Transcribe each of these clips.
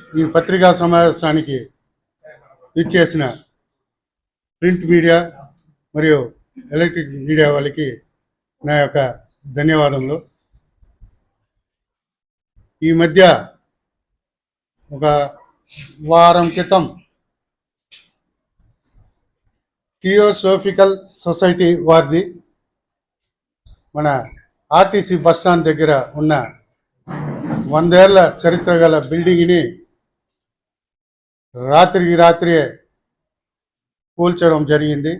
ఈ పత్రికా సమావేశానికి ఇచ్చేసిన ప్రింట్ మీడియా మరియు ఎలక్ట్రిక్ మీడియా వాళ్ళకి నా యొక్క ధన్యవాదములు. ఈ మధ్య ఒక వారం క్రితం థియోసోఫికల్ సొసైటీ వారిది మన ఆర్టీసీ బస్టాండ్ దగ్గర ఉన్న 100 ఏళ్ల చరిత్ర గల బిల్డింగ్ని రాత్రే కూల్చడం జరిగింది.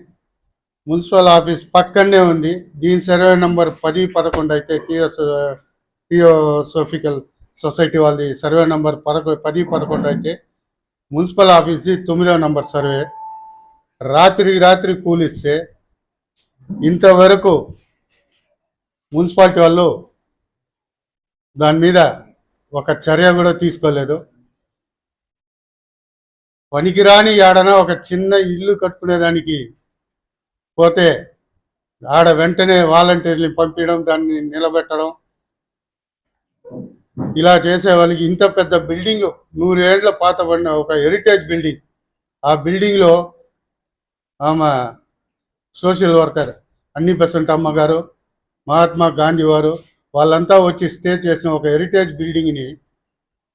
మున్సిపల్ ఆఫీస్ పక్కనే ఉంది. దీని సర్వే నంబర్ 10-11 అయితే థియోసోఫికల్ సొసైటీ వాళ్ళది సర్వే నంబర్ 10-11 అయితే మున్సిపల్ ఆఫీస్ది 9వ నంబర్ సర్వే. రాత్రి కూలిస్తే ఇంతవరకు మున్సిపాలిటీ వాళ్ళు దాని మీద ఒక చర్య కూడా తీసుకోలేదు. పనికిరాని ఆడన ఒక చిన్న ఇల్లు కట్టుకునేదానికి పోతే ఆడ వెంటనే వాలంటీర్ని పంపించడం, దాన్ని నిలబెట్టడం, ఇలా చేసే వాళ్ళకి ఇంత పెద్ద బిల్డింగ్ 100 ఏళ్ల పాతబడిన ఒక హెరిటేజ్ బిల్డింగ్. ఆ బిల్డింగ్లో ఆమె సోషల్ వర్కర్ అన్నిపెసెంట్ అమ్మగారు, మహాత్మా గాంధీ వారు వాళ్ళంతా వచ్చి స్టే చేసిన ఒక హెరిటేజ్ బిల్డింగ్ని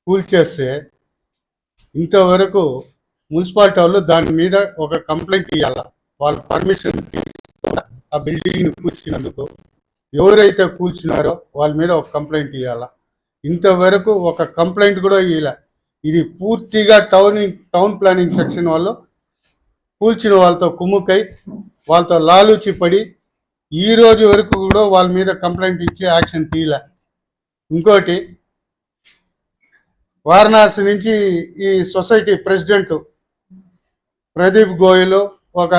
కూల్చేస్తే ఇంతవరకు మున్సిపాలిటీ వాళ్ళు దాని మీద ఒక కంప్లైంట్ ఇవ్వాలి. వాళ్ళు పర్మిషన్ తీసుకోవాలి. ఆ బిల్డింగ్ని కూల్చినందుకు ఎవరైతే కూల్చినారో వాళ్ళ మీద ఒక కంప్లైంట్ ఇవ్వాలి. ఇంతవరకు ఒక కంప్లైంట్ కూడా ఇవ్వాలి. ఇది పూర్తిగా టౌన్ ప్లానింగ్ సెక్షన్ వాళ్ళు కూల్చిన వాళ్ళతో కుమ్ముకై వాళ్ళతో లాలూచి పడి ఈ రోజు వరకు కూడా వాళ్ళ మీద కంప్లైంట్ ఇచ్చి యాక్షన్ తీయలే. ఇంకోటి, వారణాసి నుంచి ఈ సొసైటీ ప్రెసిడెంట్ ప్రదీప్ గోయల్ ఒక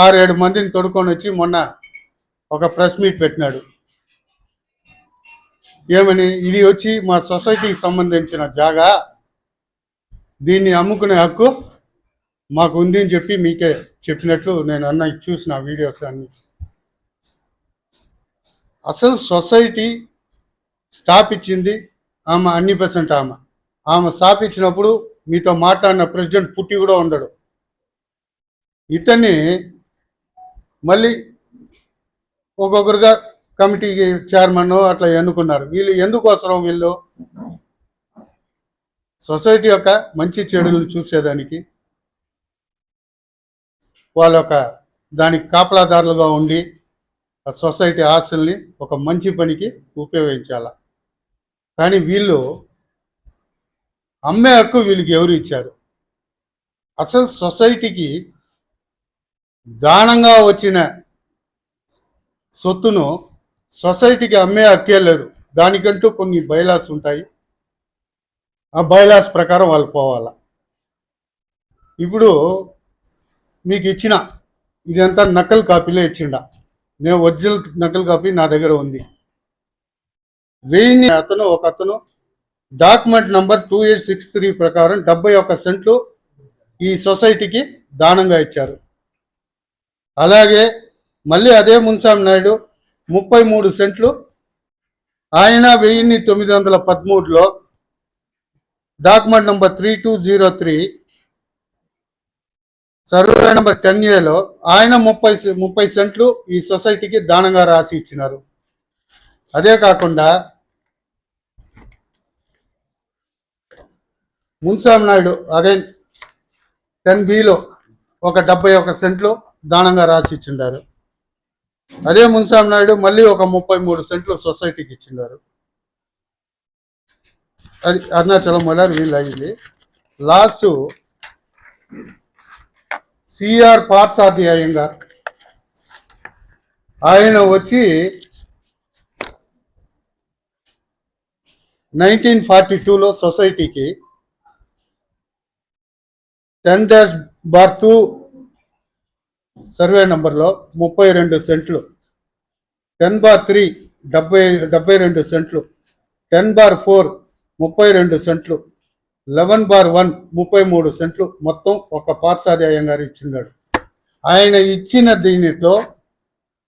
6-7 మందిని తొడుకొని వచ్చి మొన్న ఒక ప్రెస్ మీట్ పెట్టినాడు. ఏమని, ఇది వచ్చి మా సొసైటీకి సంబంధించిన జాగా, దీన్ని అమ్ముకునే హక్కు మాకు ఉంది అని చెప్పి మీకే చెప్పినట్లు నేను చూసిన వీడియోస్ అన్ని. అసలు సొసైటీ స్థాపించింది ఆమె అన్నిపెసెంట్ ఆమె స్థాపించినప్పుడు మీతో మాట్లాడిన ప్రెసిడెంట్ పుట్టి కూడా ఉండడు. ఇతన్ని మళ్ళీ ఒక్కొక్కరుగా కమిటీకి చైర్మన్ అట్లా ఎన్నుకున్నారు. వీళ్ళు ఎందుకోసరం, వీళ్ళు సొసైటీ యొక్క మంచి చెడులను చూసేదానికి, వాళ్ళ యొక్క దానికి కాపలాదారులుగా ఉండి ఆ సొసైటీ ఆస్తుల్ని ఒక మంచి పనికి ఉపయోగించాల. కానీ వీళ్ళు అమ్మే హక్కు వీళ్ళకి ఎవరు ఇచ్చారు? అసలు సొసైటీకి దానంగా వచ్చిన సొత్తును సొసైటీకి అమ్మే హక్కే లేరు. దానికంటూ కొన్ని బైలాస్ ఉంటాయి. ఆ బైలాస్ ప్రకారం వాళ్ళు పోవాలా. ఇప్పుడు మీకు ఇచ్చిన ఇదంతా నకల్ కాపీలో ఇచ్చిండ. నేను ఒరిజినల్ నకల్ కాపీ నా దగ్గర ఉంది. ఒక అతను డాక్యుమెంట్ నంబర్ 2863 ప్రకారం 71 సెంట్లు ఈ సొసైటీకి దానంగా ఇచ్చారు. అలాగే మళ్ళీ అదే మున్సామి నాయుడు 33 సెంట్లు ఆయన 1913లో document number 3203 survey number 10A ఆయన 30 సెంట్లు ఈ సొసైటీకి దానంగా రాసి ఇచ్చినారు. అదే కాకుండా మున్సామి నాయుడు అదే 10B ఒక 71 సెంట్లు దానంగా రాసి ఇచ్చిండారు. అదే మున్సామి నాయుడు మళ్ళీ ఒక 33 సెంట్లు సొసైటీకి ఇచ్చిండారు. అది అరుణాచలం మొదలు వీళ్ళు అయింది. లాస్ట్ సిఆర్ పార్సాది అయ్యంగార్ ఆయన వచ్చి 1942లో సొసైటీకి 10-2 సర్వే నంబర్లో 32 సెంట్లు, 10-3 72 సెంట్లు, 10-4 32 సెంట్లు, 11-1 33 సెంట్లు మొత్తం ఒక పార్సాది అయ్యంగారు ఇచ్చినాడు. ఆయన ఇచ్చిన దీనిలో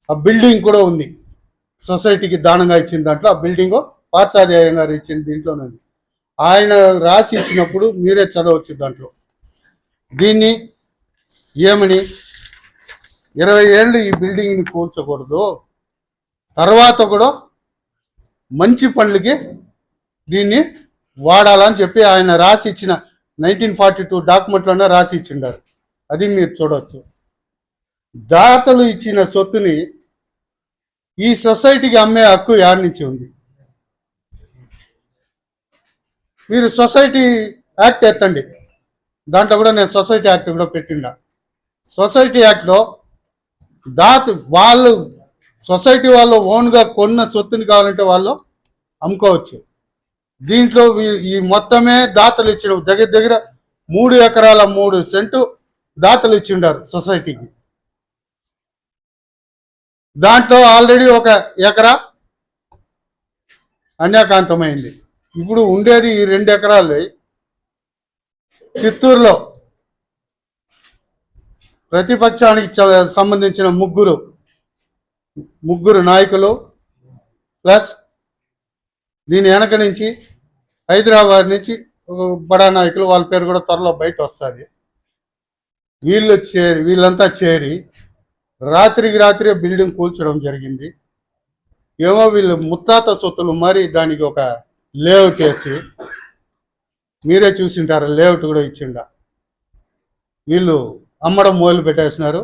ఆ బిల్డింగ్ కూడా ఉంది. సొసైటీకి దానంగా ఇచ్చిన దాంట్లో ఆ బిల్డింగ్ పార్సాది అయ్యంగారు ఇచ్చిన దీంట్లోనే ఉంది. ఆయన రాసి ఇచ్చినప్పుడు మీరే చదవచ్చు దాంట్లో. దీన్ని ఏమని 20 ఏళ్ళు ఈ బిల్డింగ్ని కూల్చకూడదు, తర్వాత కూడా మంచి పనులకి దీన్ని వాడాలని చెప్పి ఆయన రాసి ఇచ్చిన 1942 డాక్యుమెంట్లోనే రాసి ఇచ్చిండారు. అది మీరు చూడవచ్చు. దాతలు ఇచ్చిన సొత్తుని ఈ సొసైటీకి అమ్మే హక్కు యాడ్ నుంచి ఉంది? మీరు సొసైటీ యాక్ట్ ఎత్తండి, దాంట్లో కూడా నేను సొసైటీ యాక్ట్ కూడా పెట్టిండా. సొసైటీ యాక్ట్లో వాళ్ళు సొసైటీ వాళ్ళు ఓన్గా కొన్న సొత్తుని కావాలంటే వాళ్ళు అమ్ముకోవచ్చు. దీంట్లో ఈ మొత్తమే దాతలు ఇచ్చిన దగ్గర దగ్గర 3 ఎకరాల 3 సెంటు దాతలు ఇచ్చిండారు సొసైటీకి. దాంట్లో ఆల్రెడీ 1 ఎకరా అన్యాకాంతమైంది. ఇప్పుడు ఉండేది ఈ 2 ఎకరాలు. చిత్తూరులో ప్రతిపక్షానికి సంబంధించిన ముగ్గురు నాయకులు ప్లస్ దీని వెనక నుంచి హైదరాబాద్ నుంచి బడా నాయకులు, వాళ్ళ పేరు కూడా త్వరలో బయట వస్తుంది. వీళ్ళంతా చేరి రాత్రికి రాత్రే బిల్డింగ్ కూల్చడం జరిగింది. ఏమో వీళ్ళు ముత్తాత సొత్తులు మరి దానికి ఒక లేఅవుట్ వేసి, మీరే చూసింటారు, లేఅవుట్ కూడా ఇచ్చిండ. వీళ్ళు అమ్మడం మొదలు పెట్టేసినారు.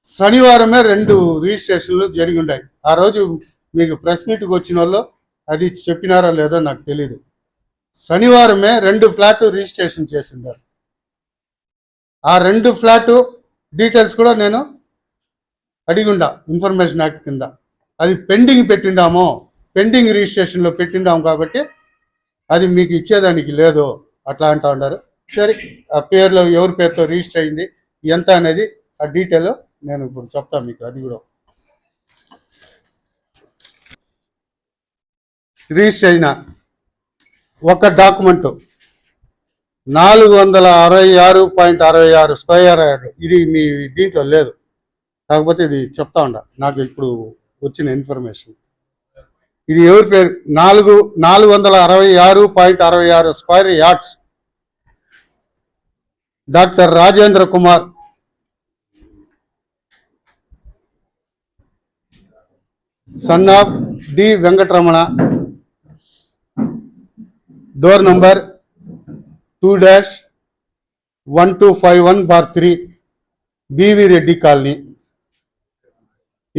శనివారమే 2 రిజిస్ట్రేషన్లు జరిగి ఉన్నాయి. ఆ రోజు మీకు ప్రెస్ మీట్కి వచ్చిన వాళ్ళు అది చెప్పినారో లేదో నాకు తెలీదు. శనివారమే 2 ఫ్లాట్ రిజిస్ట్రేషన్ చేసిండారు. ఆ 2 ఫ్లాట్ డీటెయిల్స్ కూడా నేను అడిగుండా ఇన్ఫర్మేషన్ యాక్ట్ కింద. అది పెండింగ్ పెండింగ్ రిజిస్ట్రేషన్లో పెట్టిండాము కాబట్టి అది మీకు ఇచ్చేదానికి లేదు అట్లా అంటూ ఉన్నారు. సరే, ఆ పేర్లో ఎవరి పేరుతో రిజిస్టర్ అయింది ఎంత అనేది ఆ డీటెయిల్ నేను ఇప్పుడు చెప్తాను మీకు. అది కూడా రిజిస్టర్ అయిన ఒక డాక్యుమెంటు 466.66 స్క్వేర్ యార్డ్. ఇది మీ దీంట్లో లేదు, కాకపోతే ఇది చెప్తా ఉండ, నాకు ఇప్పుడు వచ్చిన ఇన్ఫర్మేషన్. ఇది ఎవరి పేరు? 466.66 square yards. Doctor Rajendra Kumar, son of D Venkataramana, door number 2-1251/3, BV Reddy colony.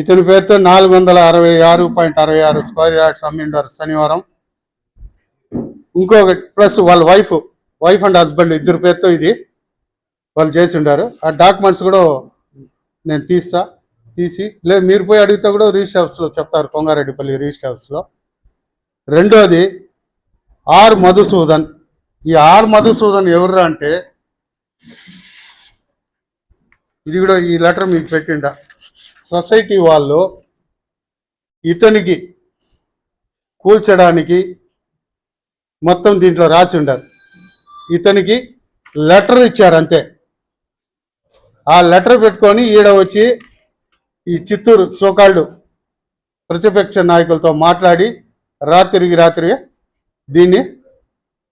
ఇతని పేరుతో 466.66 స్క్వేర్ యార్డ్స్ అమ్మిండారు శనివారం. ఇంకొకటి ప్లస్ వాళ్ళ వైఫ్ అండ్ హస్బెండ్ ఇద్దరు పేరుతో ఇది వాళ్ళు చేసి ఉండారు. ఆ డాక్యుమెంట్స్ కూడా నేను తీసి లేదు, మీరు పోయి అడిగితే కూడా రిజిస్టర్ ఆఫీస్లో చెప్తారు, కొంగారెడ్డిపల్లి రిజిస్టర్ ఆఫీస్లో. రెండోది ఆర్ మధుసూదన్. ఈ ఆర్ మధుసూదన్ ఎవరు అంటే, ఇది కూడా ఈ లెటర్ మీకు పెట్టిండ. సొసైటీ వాళ్ళు ఇతనికి కూల్చడానికి మొత్తం దీంట్లో రాసి ఉండారు. ఇతనికి లెటర్ ఇచ్చారు అంతే. ఆ లెటర్ పెట్టుకొని ఈడ వచ్చి ఈ చిత్తూరు సోకాల్డ్ ప్రతిపక్ష నాయకులతో మాట్లాడి రాత్రి దీన్ని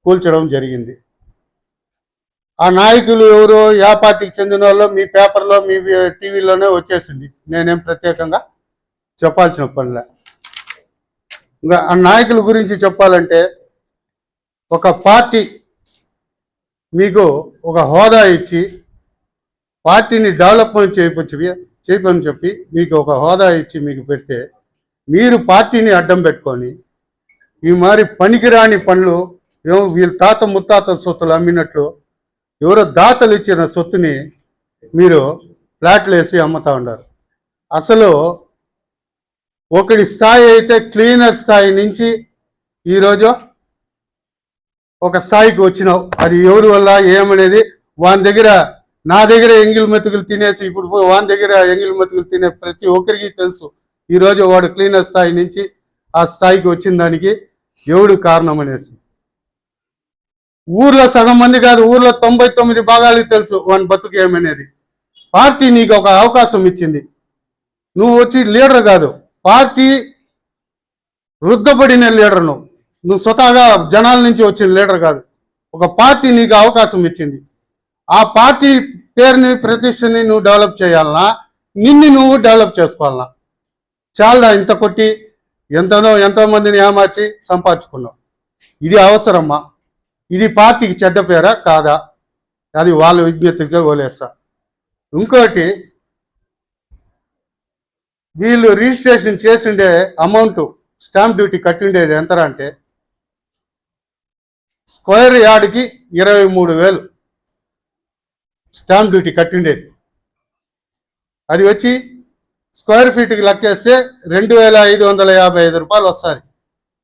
కూల్చడం జరిగింది. ఆ నాయకులు ఎవరు, యా పార్టీకి చెందిన వాళ్ళు మీ పేపర్లో మీ టీవీలోనే వచ్చేసింది, నేనేం ప్రత్యేకంగా చెప్పాల్సిన పనిలే. ఇంకా ఆ నాయకుల గురించి చెప్పాలంటే, ఒక పార్టీ మీకు ఒక హోదా ఇచ్చి పార్టీని డెవలప్మెంట్ చేయమని చెప్పి మీకు ఒక హోదా ఇచ్చి మీకు పెడితే, మీరు పార్టీని అడ్డం పెట్టుకొని ఈ మరి పనికిరాని పనులు, ఏమో వీళ్ళ తాత ముత్తాత సొత్తులు అమ్మినట్లు ఎవరో దాతలు ఇచ్చిన సొత్తుని మీరు ఫ్లాట్లు వేసి అమ్ముతూ ఉన్నారు. అసలు ఒకటి స్థాయి అయితే క్లీనర్ స్థాయి నుంచి ఈరోజు ఒక స్థాయికి వచ్చినావు. అది ఎవరి వల్ల ఏమనేది నా దగ్గర ఎంగిల్ మెతుకులు తినేసి ఇప్పుడు వాని దగ్గర ఎంగిల్ మెతుకులు తినే ప్రతి ఒక్కరికి తెలుసు. ఈరోజు వాడు క్లీనర్ స్థాయి నుంచి ఆ స్థాయికి వచ్చిన దానికి ఎవడు కారణం అనేసి. ఊర్లో సగం మంది కాదు, ఊర్లో 99 భాగాలకు తెలుసు వాని బతుకు ఏమనేది. పార్టీ నీకు ఒక అవకాశం ఇచ్చింది, నువ్వు వచ్చి లీడర్ కాదు, పార్టీ వృద్ధపడిన లీడర్. నువ్వు స్వతహాగా జనాల నుంచి వచ్చిన లీడర్ కాదు. ఒక పార్టీ నీకు అవకాశం ఇచ్చింది. ఆ పార్టీ పేరుని ప్రతిష్టని నువ్వు డెవలప్ చేయాలన్నా, నిన్ను నువ్వు డెవలప్ చేసుకోవాలన్నా. చాలా ఇంత కొట్టి ఎంతో మందిని ఏమార్చి సంపాదించుకున్నావు. ఇది అవసరమ్మా? ఇది పార్టీకి చెడ్డ పేరా కాదా? అది వాళ్ళ విజ్ఞతగా వదిలేస్తా. ఇంకోటి, వీళ్ళు రిజిస్ట్రేషన్ చేసిండే అమౌంట్, స్టాంప్ డ్యూటీ కట్టిండేది ఎంత అంటే స్క్వేర్ యార్డ్కి 23,000 స్టాంప్ డ్యూటీ కట్టిండేది. అది వచ్చి స్క్వేర్ ఫీట్కి లెక్కేస్తే 2,555 రూపాయలు వస్తుంది.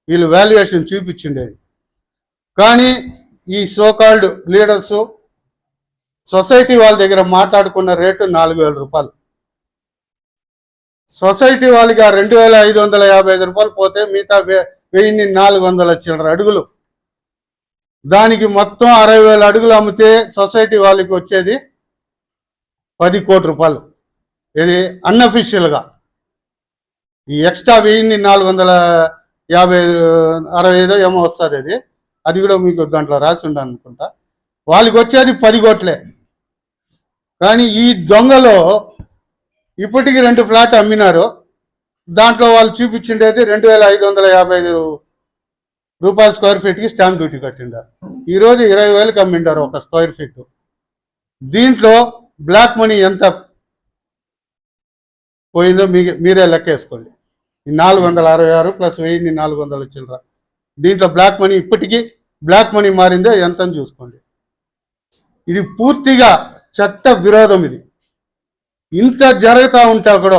వీళ్ళు వాల్యుయేషన్ చూపించిండేది. కానీ ఈ సోకాల్డ్ లీడర్సు సొసైటీ వాళ్ళ దగ్గర మాట్లాడుకున్న రేటు 4,000 రూపాయలు. సొసైటీ వాళ్ళకి 2,555 రూపాయలు పోతే మిగతా 1,400 చిల్లర అడుగులు. దానికి మొత్తం 60,000 అడుగులు అమ్మితే సొసైటీ వాళ్ళకి వచ్చేది 10 కోట్ల రూపాయలు. ఇది అన్అఫీషియల్గా. ఈ ఎక్స్ట్రా 1,465 ఏమో వస్తుంది. అది కూడా మీకు దాంట్లో రాసి ఉండాలి అనుకుంటా. వాళ్ళకి వచ్చేది 10 కోట్లే. కానీ ఈ దొంగలో ఇప్పటికి 2 ఫ్లాట్ అమ్మినారు. దాంట్లో వాళ్ళు చూపించిండేది 2,555 రూపాయల స్క్వేర్ ఫీట్కి స్టాంప్ డ్యూటీ కట్టిండారు. ఈరోజు 20,000కి అమ్మిండారు ఒక స్క్వేర్ ఫీట్. దీంట్లో బ్లాక్ మనీ ఎంత పోయిందో మీరే లెక్క వేసుకోండి. 466 ప్లస్ 1,400 చిల్లర. దీంట్లో బ్లాక్ మనీ ఇప్పటికీ బ్లాక్ మనీ మారిందో ఎంతని చూసుకోండి. ఇది పూర్తిగా చట్ట విరోధం. ఇది ఇంత జరుగుతూ ఉంటా కూడా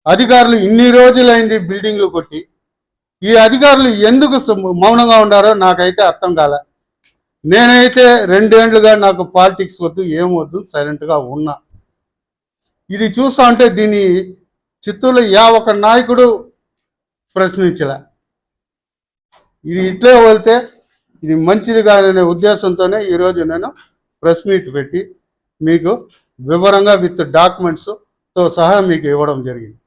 అధికారులు ఇన్ని రోజులైంది బిల్డింగ్లు కొట్టి. ఈ అధికారులు ఎందుకు మౌనంగా ఉండారో నాకైతే అర్థం కాలే. నేనైతే 2 ఏళ్లుగా నాకు పాలిటిక్స్ వద్దు, ఏం వద్దు, సైలెంట్గా ఉన్నా. ఇది చూస్తా ఉంటే దీన్ని చిత్తూరులో ఒక నాయకుడు ప్రశ్నించలే. ఇది ఇట్లే వెళ్తే ఇది మంచిది కాదనే ఉద్దేశంతోనే ఈరోజు నేను ప్రెస్ మీట్ పెట్టి మీకు వివరంగా విత్ డాక్యుమెంట్స్తో సహా మీకు ఇవ్వడం జరిగింది.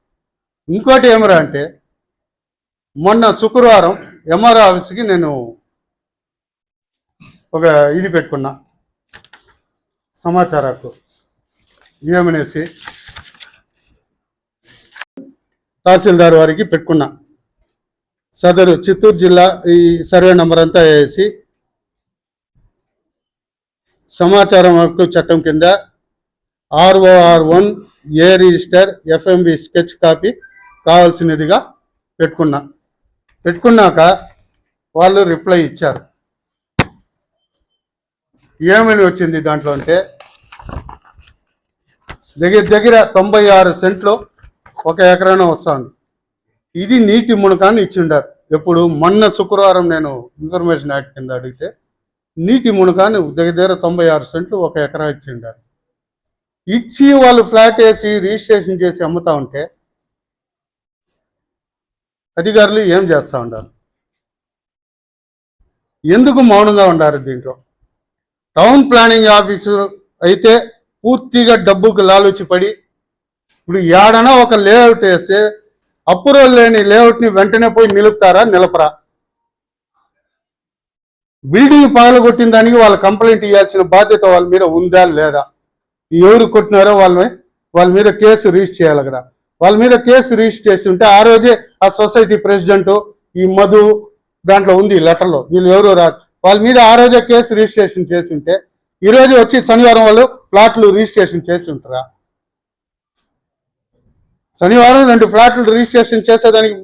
ఇంకోటి ఏమరా అంటే, మొన్న శుక్రవారం ఎంఆర్ఓ ఆఫీస్కి నేను ఒక ఇది పెట్టుకున్నా, సమాచారకు ఏమనేసి తహసీల్దార్ వారికి పెట్టుకున్నా. సదరు చిత్తూరు జిల్లా ఈ సర్వే నెంబర్ అంతా వేసి సమాచారం హక్కు చట్టం కింద ROR1 ఏ రిజిస్టర్ FMB స్కెచ్ కాపీ కావాల్సినదిగా పెట్టుకున్నాక వాళ్ళు రిప్లై ఇచ్చారు. ఏమని వచ్చింది దాంట్లో అంటే, దగ్గర 96 సెంట్లు 1 ఎకరాన వస్తుంది. ఇది నీటి మునకాన్ని ఇచ్చిండారు. ఎప్పుడు మొన్న శుక్రవారం నేను ఇన్ఫర్మేషన్ యాక్ట్ కింద అడిగితే నీటి మునకాన్ని దగ్గర 96 సెంట్లు 1 ఎకరా ఇచ్చిండారు. ఇచ్చి వాళ్ళు ఫ్లాట్ వేసి రిజిస్ట్రేషన్ చేసి అమ్ముతా ఉంటే అధికారులు ఏం చేస్తూ ఉండారు? ఎందుకు మౌనంగా ఉండారు? దీంట్లో టౌన్ ప్లానింగ్ ఆఫీసర్ అయితే పూర్తిగా డబ్బుకు లాలూచి పడి ఇప్పుడు ఏడనా ఒక లేఅవుట్ వేస్తే అప్రూవల్ లేని లేఅవుట్ని వెంటనే పోయి నిలుపుతారా, నిలపరా? బిల్డింగ్ పగలగొట్టిన దానికి వాళ్ళు కంప్లైంట్ ఇవ్వాల్సిన బాధ్యత వాళ్ళ మీద ఉందా లేదా? ఎవరు కొట్టినారో వాళ్ళ మీద కేసు రిజిస్టర్ చేయాలి కదా. వాళ్ళ మీద కేసు రిజిస్టర్ చేసి ఉంటే ఆ రోజే ఆ సొసైటీ ప్రెసిడెంట్ ఈ మధు దాంట్లో ఉంది లెటర్లో, వీళ్ళు ఎవరు రాదు, వాళ్ళ మీద ఆ రోజే కేసు రిజిస్ట్రేషన్ చేసి ఉంటే ఈరోజు వచ్చి శనివారం వాళ్ళు ఫ్లాట్లు రిజిస్ట్రేషన్ చేసి ఉంటారా? శనివారం 2 ఫ్లాట్లు రిజిస్ట్రేషన్ చేసేదానికి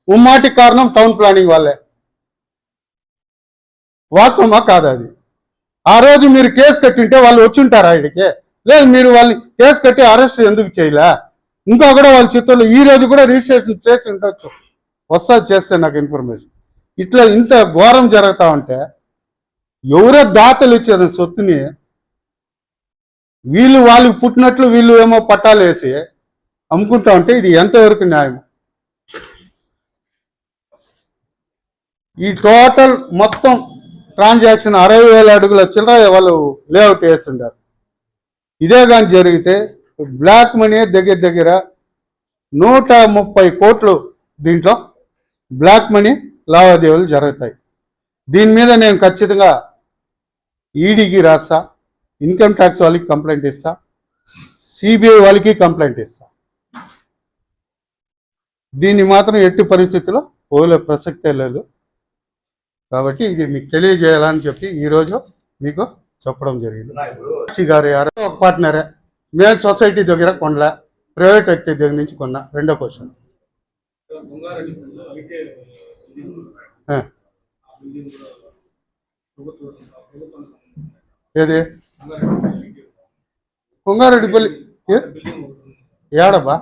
ఉమ్మాటి కారణం టౌన్ ప్లానింగ్ వాళ్ళే. వాస్తవమా కాదా? అది ఆ రోజు మీరు కేసు కట్టింటే వాళ్ళు వచ్చి ఉంటారా ఇక్కడికి? లేదు, మీరు వాళ్ళని కేసు కట్టి అరెస్ట్ ఎందుకు చేయలే? ఇంకా కూడా వాళ్ళ చిత్తూరులో ఈ రోజు కూడా రిజిస్ట్రేషన్ చేసి ఉండొచ్చు. వస్తుంది చేస్తే నాకు ఇన్ఫర్మేషన్. ఇట్లా ఇంత ఘోరం జరుగుతూ ఉంటే ఎవరో దాతలు ఇచ్చారు సొత్తుని వీళ్ళు వాళ్ళకి పుట్టినట్లు వీళ్ళు ఏమో పట్టాలు వేసి అమ్ముకుంటా ఉంటే ఇది ఎంతవరకు న్యాయం? ఈ టోటల్ మొత్తం ట్రాన్సాక్షన్ 60,000 అడుగుల చిల్లర వాళ్ళు లేఅవుట్ వేస్తుండారు. ఇదే కానీ జరిగితే బ్లాక్ మనీ దగ్గర 130 కోట్లు దీంట్లో బ్లాక్ మనీ లావాదేవీలు జరుగుతాయి. దీని మీద నేను ఖచ్చితంగా ఈడీకి రాస్తా, ఇన్కమ్ ట్యాక్స్ వాళ్ళకి కంప్లైంట్ ఇస్తా, సిబిఐ వాళ్ళకి కంప్లైంట్ ఇస్తా. దీన్ని మాత్రం ఎట్టి పరిస్థితుల్లో పోలే ప్రసక్తే లేదు. కాబట్టి ఇది మీకు తెలియజేయాలని చెప్పి ఈరోజు మీకు చెప్పడం జరిగింది. గారు ఒక పార్ట్నరే, మేము సొసైటీ దగ్గర కొనలే, ప్రైవేట్ వ్యక్తి దగ్గర నుంచి కొన్నా. రెండో క్వశ్చన్, ఏది కొంగారెడ్డిపల్లి ఏడబ్బా?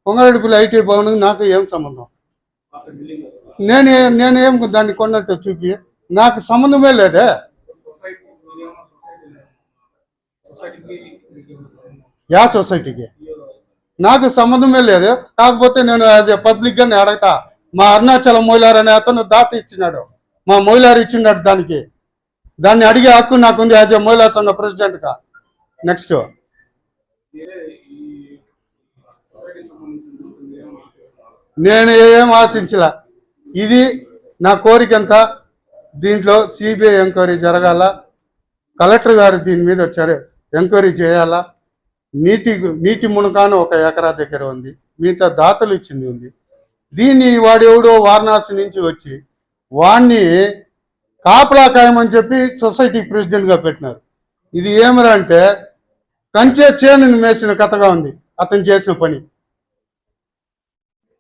కొంగారెడ్డిపల్లి ఐటీ భవన్ నాకు ఏం సంబంధం? నేనేం దాన్ని కొన్నట్టు చూపి, నాకు సంబంధమే లేదే. యా సొసైటీకి నాకు సంబంధమే లేదు. కాకపోతే నేను యాజ్ ఏ పబ్లిక్ గా అడగతా, మా అరుణాచలం మొయిలార్ అనే అతను దాత ఇచ్చినాడు, మా మొయిలార్ ఇచ్చినాడు, దాన్ని అడిగే హక్కు నాకుంది యాజ్ ఏ మొయిలార్ సంఘ ప్రెసిడెంట్ గా. నెక్స్ట్, నేను ఏం ఆశించలే. ఇది నా కోరికంతా. దీంట్లో సిబిఐ ఎంక్వైరీ జరగాల, కలెక్టర్ గారు దీని మీద ఎంక్వైరీ చేయాలా. నీటి మునకాను 1 ఎకరా దగ్గర ఉంది, మిగతా దాతలు ఇచ్చింది ఉంది. దీన్ని వాడెవడో వారణాసి నుంచి వచ్చి వాడిని కాపలా కాయమని చెప్పి సొసైటీ ప్రెసిడెంట్గా పెట్టినారు. ఇది ఏమరా అంటే కంచే చేనుని మేసిన కథగా ఉంది అతను చేసిన పని.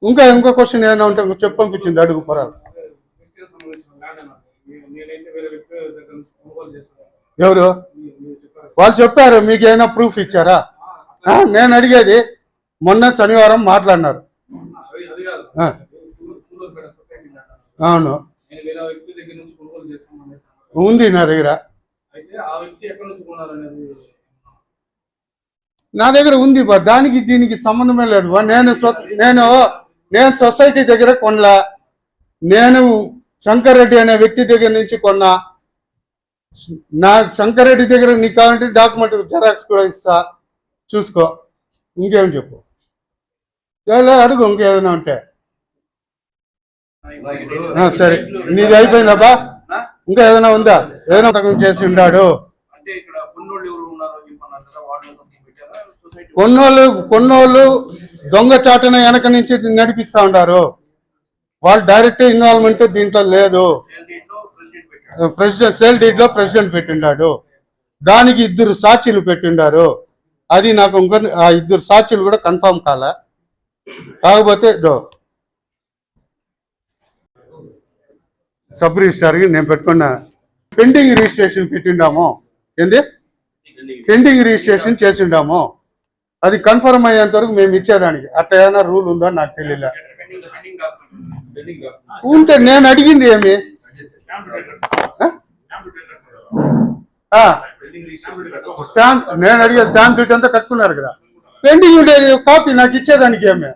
ఇంకో క్వశ్చన్ ఏదైనా ఉంటే చెప్పి పంపించింది, అడుగు పరాలు. ఎవరు వాళ్ళు చెప్పారు? మీకు ఏమైనా ప్రూఫ్ ఇచ్చారా? నేను అడిగేది, మొన్న శనివారం మాట్లాడినారు. అవును, ఉంది నా దగ్గర. నా దగ్గర ఉంది బా, దానికి దీనికి సంబంధమే లేదు బా. నేను సొసైటీ దగ్గర కొనలా, నేను శంకర్ రెడ్డి అనే వ్యక్తి దగ్గర నుంచి కొన్నా. నా శంకర్ రెడ్డి దగ్గర నీకు కావాలంటే డాక్యుమెంట్ జెరాక్స్ కూడా ఇస్తా, చూసుకో. ఇంకేం చెప్పు, అడుగు ఇంకేదైనా ఉంటే. సరే, నీది అయిపోయిందబ్బా? ఇంకా ఏదైనా ఉందా? ఏదైనా తగ్గ చేసి ఉన్నాడు. కొన్నోళ్ళు దొంగచాటున వెనక నుంచి నడిపిస్తా ఉన్నారు. వాళ్ళు డైరెక్ట్ ఇన్వాల్వ్మెంట్ దీంట్లో లేదు. ప్రెసిడెంట్ సేల్ డీడ్ లో ప్రెసిడెంట్ పెట్టిండాడు, దానికి 2 సాక్షులు పెట్టిండారు. అది నాకు ఆ 2 సాక్షులు కూడా కన్ఫర్మ్ కాలే. కాకపోతే సబ్ రిజిస్టార్కి నేను పెట్టుకున్న పెండింగ్ రిజిస్ట్రేషన్ పెట్టిండాము. ఏంది పెండింగ్ రిజిస్ట్రేషన్ చేసిండాము, అది కన్ఫర్మ్ అయ్యేంత వరకు మేము ఇచ్చేదానికి. అట్లా ఏమైనా రూల్ ఉందో నాకు తెలియలే. ఉంటే నేను అడిగింది ఏమి, స్టాంప్, నేను అడిగే స్టాంప్ డ్యూటీ అంతా కట్టుకున్నారు కదా. పెండింగ్ ఉండేది కాపీ నాకు ఇచ్చేదానికి ఏమి,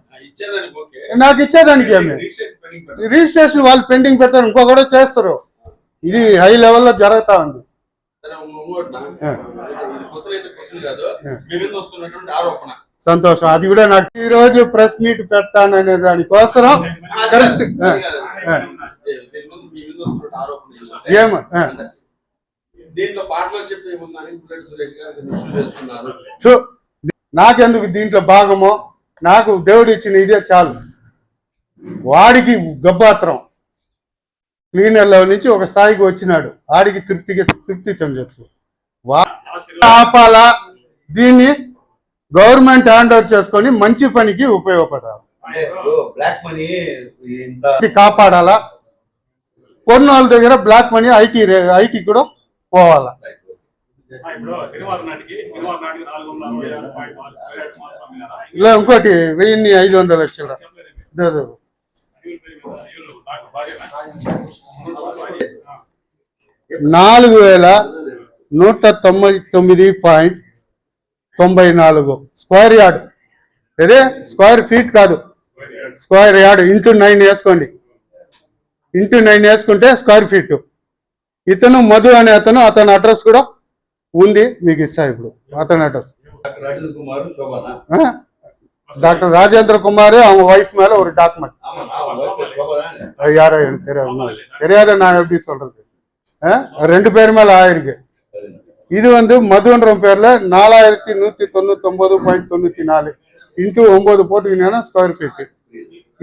రిజిస్ట్రేషన్ వాళ్ళు పెండింగ్ పెడతారు, ఇంకొకటి చేస్తారు. ఇది హై లెవెల్లో జరుగుతా ఉంది. సంతోషం, అది కూడా నాకు. ఈ రోజు ప్రెస్ మీట్ పెడతాననే దానికోసం కరెక్ట్ నాకెందుకు దీంట్లో భాగమో, నాకు దేవుడు ఇచ్చిన ఇదే చాలు. వాడికి గబ్బాత్రం క్లీనర్లో నుంచి ఒక స్థాయికి వచ్చినాడు, వాడికి తృప్తి చెందొచ్చు. ఆపాలా, దీన్ని గవర్నమెంట్ హ్యాండ్ ఓవర్ చేసుకొని మంచి పనికి ఉపయోగపడాలి, కాపాడాలా. కొన్ని వాళ్ళ దగ్గర బ్లాక్ మనీ ఐటీ కూడా పోవాలా. ఇలా ఇంకోటి 1500 లక్షల 4199.94 స్క్వేర్ యార్డ్. అదే స్క్వేర్ ఫీట్ కాదు, స్క్వేర్ యార్డ్. ఇంటూ 9 వేసుకోండి, ఇంటూ 9 వేసుకుంటే స్క్వేర్ ఫీట్. ఇతను మధు అనే అతని అడ్రస్ కూడా ఉంది, మీకు ఇస్తా ఇప్పుడు అతని అడ్రస్. డాక్టర్ రాజేంద్ర కుమార్, ఆమె వైఫ్ మేல ஒரு డాక్యుమెంట్. யாரோ எனக்கு தெரியாது, தெரியாத நான் எப்படி சொல்றது. 2 பேர் மேல ஆயிருக்கு. இது வந்து மதுன்ற பேர்ல 4199.94 இன்ட்டு 9 போட்டுக்கிட்டீங்கன்னா ஸ்கொயர் ஃபீட்.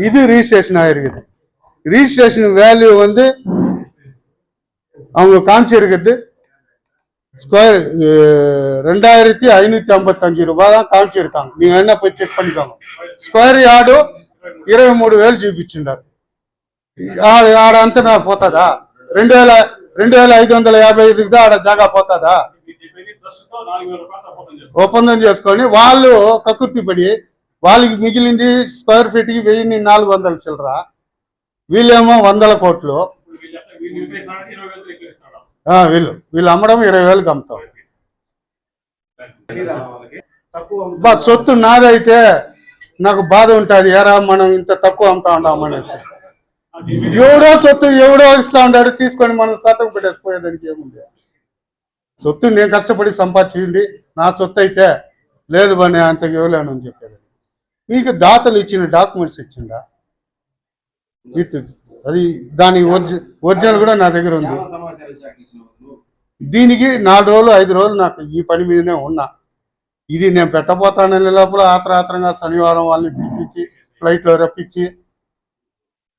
இது ரிஜிஸ்ட்ரேஷன் ஆயிருக்குது. ரிஜிஸ்ட்ரேஷன் வேல்யூ வந்து அவங்க காமிச்சிருக்கிறது ஸ்கொயர் 2555 ரூபாய் தான் காமிச்சிருக்காங்க. நீங்க என்ன போய் செக் பண்ணிக்கோங்க. Square yard 23,000 చూపించిండారు. ఆడ అంతనా పోతుందా? 2,555 ఆడ జాగా పోతుందా? ఒప్పందం చేసుకొని వాళ్ళు కకుర్తి పడి వాళ్ళకి మిగిలింది స్క్వేర్ ఫీట్ కి 1,400 చిల్లర, వీళ్ళేమో 100 కోట్లు. వీళ్ళు అమ్మడం 20,000కి అమ్ముతాం. సొత్తు నాదైతే నాకు బాధ ఉంటుంది. ఎరా మనం ఇంత తక్కువ అమ్ముతా ఉంటాం అనేసి. ఎవడో సొత్తు ఎవడో ఇస్తా ఉంటాడు, తీసుకొని మనం సత్తకు పెట్టేసిపోయేదానికి ఏముంది? సొత్తు నేను కష్టపడి సంపాదించింది నా సొత్తు అయితే లేదు బనే అంత ఇవ్వలేను అని చెప్పేది. మీకు దాతలు ఇచ్చిన డాక్యుమెంట్స్ ఇచ్చిందా? అది దాని ఒరిజినల్ కూడా నా దగ్గర ఉంది. దీనికి 4 రోజులు 5 రోజులు నాకు ఈ పని మీదనే ఉన్నా. ఇది నేను పెట్టబోతానని లోపల ఆత్రంగా శనివారం వాళ్ళని పిలిపించి ఫ్లైట్లో రప్పించి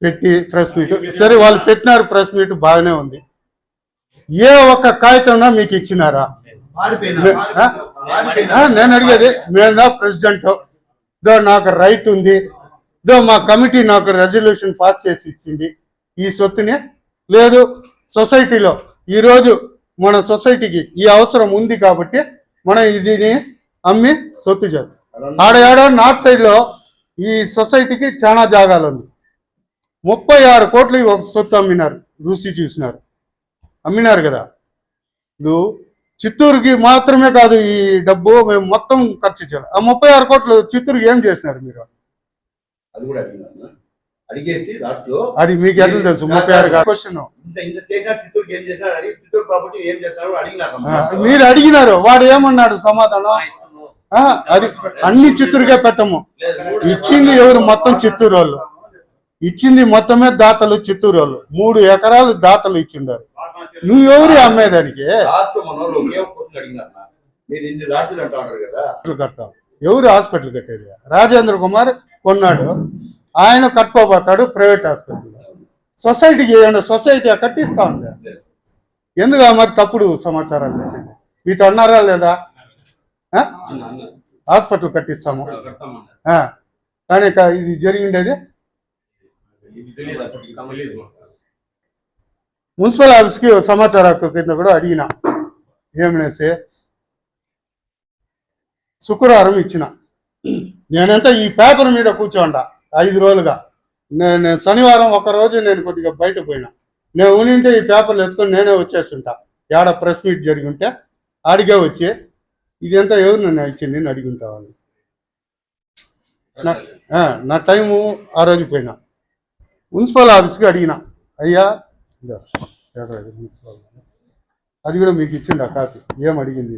పెట్టి ప్రెస్ మీట్. సరే వాళ్ళు పెట్టినారు, ప్రెస్ మీట్ బాగానే ఉంది. ఏ ఒక్క కాగితం మీకు ఇచ్చినారా? నేను అడిగేది, మేందా ప్రెసిడెంట్, నాకు రైట్ ఉంది, మా కమిటీ నాకు రెజల్యూషన్ పాస్ చేసి ఇచ్చింది, ఈ సొత్తుని లేదు సొసైటీలో ఈరోజు మన సొసైటీకి ఈ అవసరం ఉంది కాబట్టి మనం దీన్ని అమ్మి సొత్తు చేద్దాం. ఆడ నార్త్ సైడ్ లో ఈ సొసైటీకి చాలా జాగాలు ఉంది. 36 కోట్లు ఒక సొత్తు అమ్మినారు, రుచి చూసినారు, అమ్మినారు కదా. నువ్వు చిత్తూరుకి మాత్రమే కాదు ఈ డబ్బు మేము మొత్తం ఖర్చు చేయాలి. ఆ 36 కోట్లు చిత్తూరుకి ఏం చేసినారు మీరు? అది మీకు ఎట్లా తెలుసు? 36 క్వశ్చన్ మీరు అడిగినారు, వాడు ఏమన్నాడు సమాధానం? అది అన్ని చిత్తూరుగా పెట్టము, ఇచ్చింది ఎవరు? మొత్తం చిత్తూరు వాళ్ళు ఇచ్చింది, మొత్తమే దాతలు చిత్తూరు వాళ్ళు. 3 ఎకరాలు దాతలు ఇచ్చిండారు. నువ్వెవరు అమ్మేదానికి? కడతావు. ఎవరు హాస్పిటల్ కట్టేది? రాజేంద్ర కుమార్ కొన్నాడు, ఆయన కట్టుకోబోతాడు ప్రైవేట్ హాస్పిటల్. సొసైటీకి ఏమన్నా సొసైటీ కట్టిస్తా ఉంది. ఎందుకు మరి తప్పుడు సమాచారాలు వచ్చింది? మీతో అన్నారా లేదా? హాస్పిటల్ కట్టిస్తాము కానీ ఇది జరిగిండేది మున్సిపల్ ఆఫీస్కి సమాచార హక్కు కింద కూడా అడిగిన. ఏమనేసి శుక్రవారం ఇచ్చిన. నేనంతా ఈ పేపర్ మీద కూర్చోండా 5 రోజులుగా. నేను శనివారం ఒకరోజు నేను కొద్దిగా బయట పోయినా. నేను ఉనింటే ఈ పేపర్లు ఎత్తుకొని నేనే వచ్చేస్తుంటా. ఏడ ప్రెస్ మీట్ జరిగి ఉంటే అడిగే వచ్చి ఇదంతా ఎవరు నన్ను ఇచ్చింది అని అడిగి ఉంటాను. నా టైము ఆ రోజు పోయినా. మున్సిపల్ ఆఫీస్కి అడిగిన, అయ్యా మున్సిపల్ అది కూడా మీకు ఇచ్చిండు ఆ కాపీ, ఏం అడిగింది?